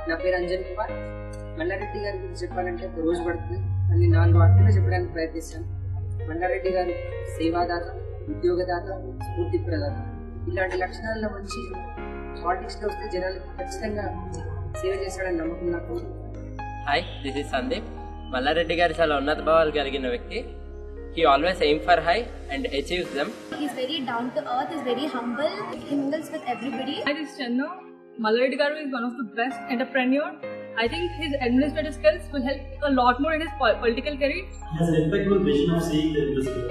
నా పేరు అంజన్ కుమార్. మల్లారెడ్డి గారి గురించి చెప్పాలంటే ఒక రోజు పడుతుంది. అని 4 వాక్యాలు చెప్పడానికి ప్రయత్నిస్తాను. మల్లారెడ్డి గారు సేవాదాత, ఉద్యోగదాత, స్ఫూర్తి ప్రదాత. ఇలాంటి లక్షణాల్లో మంచి పాలిటిక్స్లో వస్తే జనాలకు ఖచ్చితంగా సేవ చేశాడని నమ్మకం నాకు. Hi, this is Sandeep. Malla Reddy గారు చాలా ఉన్నత భావాలు కలిగిన వ్యక్తి. He always aim for high and achieves them. He is very down to earth, is very humble, he mingles with everybody. Hi, this is Chenna. Mallari Garu is one of the best entrepreneur. I think his administrative skills will help a lot more in his political career. He has an impeccable vision of seeing the industry,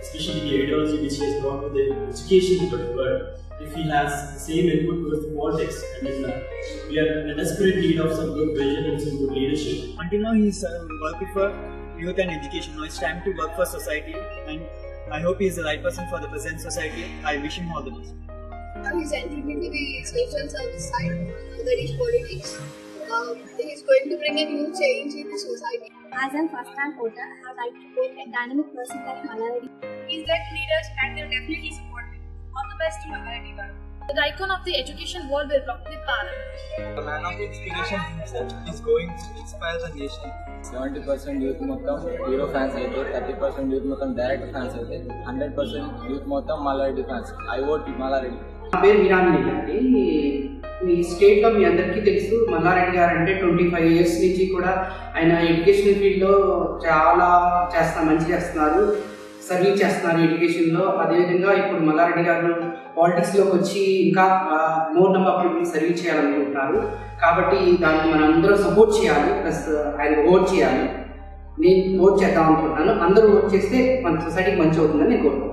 especially the ideology which he has brought to the education to the world. If he has the same input towards the politics, we are in a desperate need of some good vision and some good leadership. Until now, he's working for youth and education. Now it's time to work for society, and I hope he's the right person for the present society. I wish him all the best. Now he's entering into the social service side, that is politics. He is going to bring a new change in the society. As a first-time voter, I have liked to vote a dynamic person like Mallari. He's led leaders and they'll definitely support him. All the best to Mallari Garu. The icon of the education world will rock the parliament. The man of inspiration himself is going to inspire the nation. 70% youth మొత్తం hero fans అయితే, 30% youth మొత్తం director fans అయితే, 100% youth మొత్తం Malla Reddy fans. I vote Malla Reddy. నా పేరు మీరామిని అండి. మీ స్టేట్లో మీ అందరికీ తెలుసు, మల్లారెడ్డి గారు అంటే 25 years నుంచి కూడా ఆయన ఎడ్యుకేషన్ ఫీల్డ్లో చాలా మంచి చేస్తున్నారు, సర్వీస్ చేస్తున్నారు ఎడ్యుకేషన్లో. అదేవిధంగా ఇప్పుడు మల్లారెడ్డి గారు పాలిటిక్స్లోకి వచ్చి ఇంకా more number of people service చేయాలనుకుంటున్నారు. కాబట్టి దాన్ని మనం అందరూ సపోర్ట్ చేయాలి, ప్లస్ ఆయన ఓట్ చేయాలి. నేను ఓట్ చేద్దాం అనుకుంటున్నాను. అందరూ ఓట్ చేస్తే మన సొసైటీకి మంచి అవుతుందని నేను కోరుకుంటున్నాను.